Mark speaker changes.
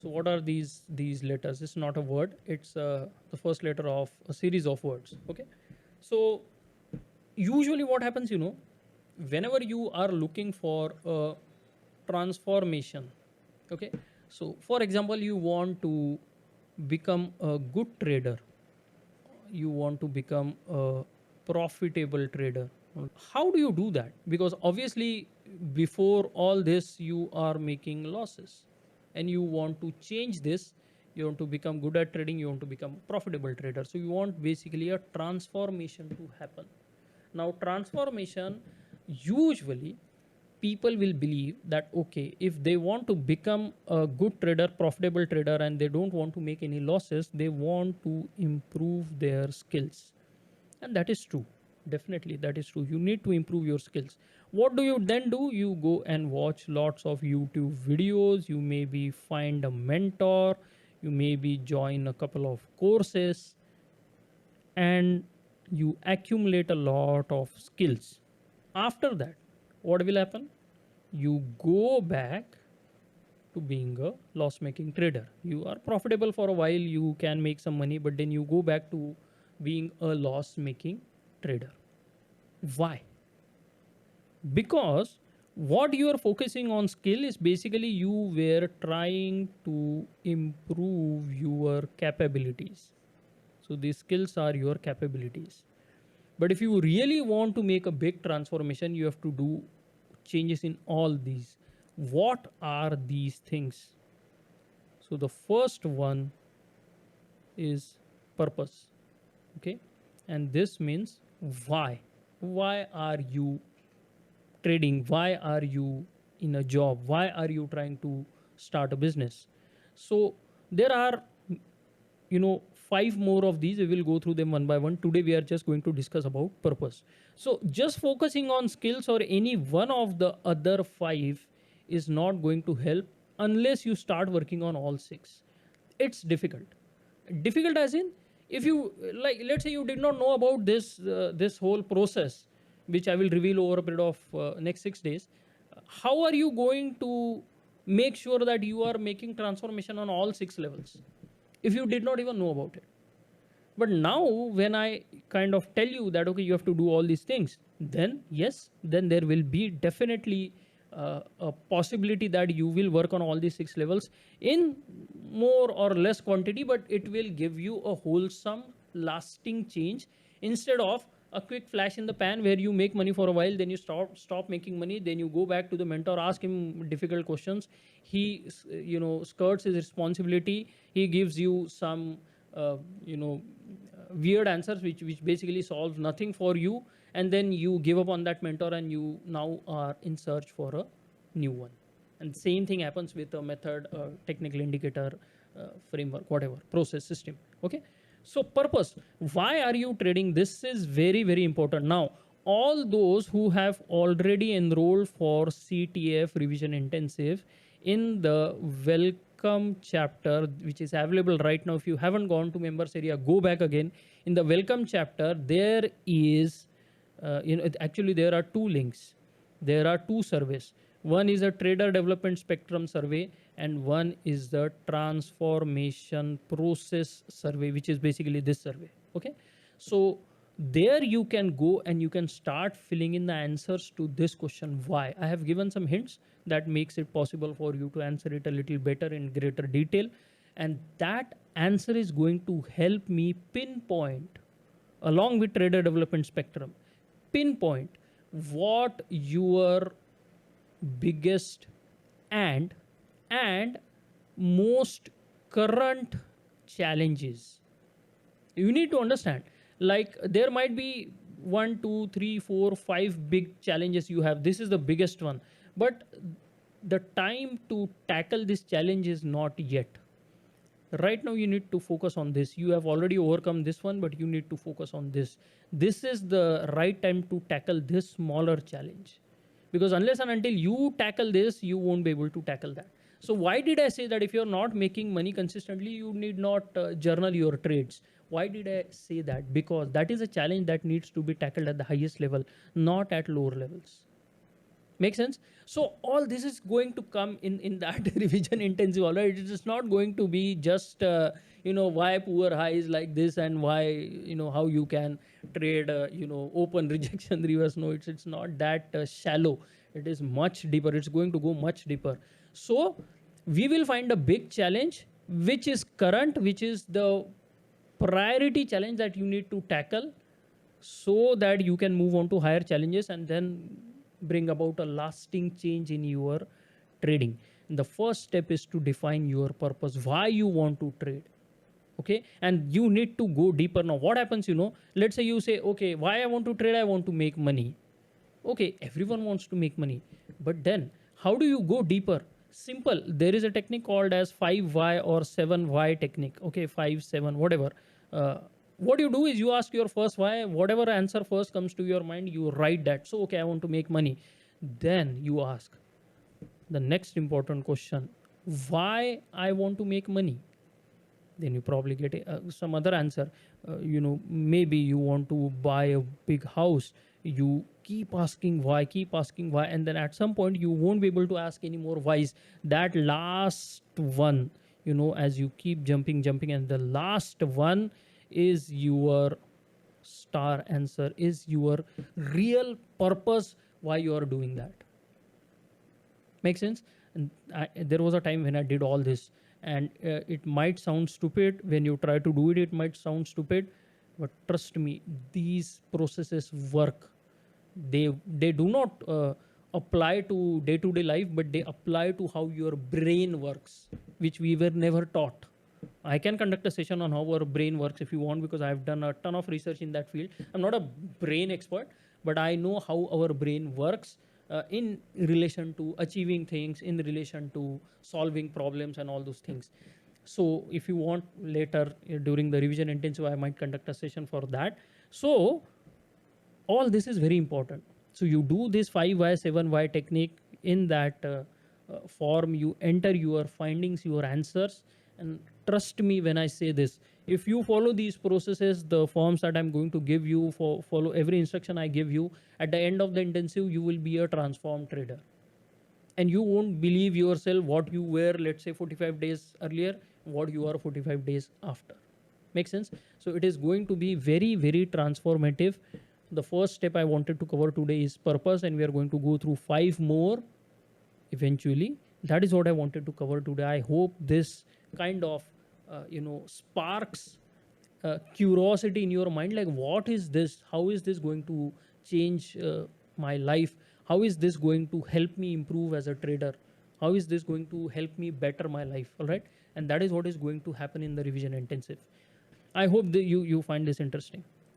Speaker 1: So what are these letters? It's not a word. It's the first letter of a series of words. Okay. So usually what happens, whenever you are looking for a transformation, okay. So for example, you want to become a good trader, you want to become a profitable trader. How do you do that? Because obviously before all this you are making losses, and you want to change this. You want to become good at trading, you want to become profitable trader, so you want basically a transformation to happen. Now transformation, usually people will believe that okay, if they want to become a good trader, profitable trader, and they don't want to make any losses, they want to improve their skills. And that is true. Definitely that is true. You need to improve your skills. What do you then do? You go and watch lots of YouTube videos, you maybe find a mentor, you maybe join a couple of courses, and you accumulate a lot of skills. After that, what will happen? You go back to being a loss making trader. You are profitable for a while, you can make some money, but then you go back to being a loss making trader. Why? Because what you are focusing on skill is basically you were trying to improve your capabilities. So these skills are your capabilities. But if you really want to make a big transformation, you have to do changes in all these. What are these things? So the first one is purpose. Okay. And this means why. Why are you trading? Why are you in a job? Why are you trying to start a business? So there are, 5 more of these. We will go through them one by one. Today we are just going to discuss about purpose. So just focusing on skills or any one of the other 5 is not going to help unless you start working on all 6. It's difficult as in, if you, like, let's say you did not know about this whole process, which I will reveal over a period of next 6 days. How are you going to make sure that you are making transformation on all 6 levels if you did not even know about it? But now when I kind of tell you that okay, you have to do all these things, then yes, then there will be definitely a possibility that you will work on all these 6 levels in more or less quantity, but it will give you a wholesome lasting change, instead of a quick flash in the pan where you make money for a while, then you stop making money, then you go back to the mentor, ask him difficult questions, he skirts his responsibility, he gives you some uh, you know weird answers which basically solve nothing for you, and then you give up on that mentor and you now are in search for a new one. And same thing happens with a method, technical indicator, framework, whatever, process, system. Okay. So purpose, why are you trading? This is very very important. Now all those who have already enrolled for CTF Revision Intensive, in the welcome chapter, which is available right now, if you haven't gone to members area, go back again. In the welcome chapter there is actually there are 2 links, there are 2 surveys. One is a trader development spectrum survey, and one is the transformation process survey, which is basically this survey. Okay. So there you can go and you can start filling in the answers to this question, why. I have given some hints that makes it possible for you to answer it a little better in greater detail, and that answer is going to help me pinpoint, along with trader development spectrum, pinpoint what your biggest and and most current challenges. You need to understand, like, there might be 1, 2, 3, 4, 5 big challenges you have. This is the biggest one, but the time to tackle this challenge is not yet. Right now you need to focus on this. You have already overcome this one, but you need to focus on this. This is the right time to tackle this smaller challenge, because unless and until you tackle this, you won't be able to tackle that. So why did I say that if you're not making money consistently, you need not journal your trades? Why did I say that? Because that is a challenge that needs to be tackled at the highest level, not at lower levels. Make sense? So all this is going to come in that revision intensive, all right? It is not going to be just why poor high is like this, and why how you can trade open rejection reverse. No, it's not that shallow. It is much deeper. It's going to go much deeper. So we will find a big challenge which is current, which is the priority challenge that you need to tackle, so that you can move on to higher challenges and then bring about a lasting change in your trading. The first step is to define your purpose, why you want to trade. Okay, and you need to go deeper. Now what happens, let's say you say, okay, why I want to trade? I want to make money. Okay, everyone wants to make money, but then how do you go deeper? Simple. There is a technique called as 5 why or 7 why technique. Okay, 5 7 whatever. What you do is you ask your first why. Whatever answer first comes to your mind, you write that. So okay, I want to make money. Then you ask the next important question: why I want to make money? Then you probably get some other answer. Maybe you want to buy a big house. You keep asking why, and then at some point you won't be able to ask any more whys. That last one, as you keep jumping, and the last one is your star answer, is your real purpose why you are doing that. Make sense? And there was a time when I did all this, and it might sound stupid. When you try to do it, it might sound stupid, but trust me, these processes work. They do not apply to day-to-day life, but they apply to how your brain works, which we were never taught. I can conduct a session on how our brain works if you want, because I've done a ton of research in that field. I'm not a brain expert, but I know how our brain works in relation to achieving things, in relation to solving problems and all those things. So if you want, later during the revision intensive, I might conduct a session for that. So all this is very important. So you do this 5 why 7 why technique. In that form, you enter your findings, your answers, and trust me when I say this, if you follow these processes, the forms that I'm going to give you, follow every instruction I give you, at the end of the intensive, you will be a transformed trader. And you won't believe yourself what you were, let's say 45 days earlier, what you are 45 days after. Make sense? So it is going to be very, very transformative. The first step I wanted to cover today is purpose, and we are going to go through 5 more eventually. That is what I wanted to cover today. I hope this kind of sparks curiosity in your mind, like what is this, how is this going to change my life, how is this going to help me improve as a trader, how is this going to help me better my life. All right, and that is what is going to happen in the revision intensive. I hope that you find this interesting.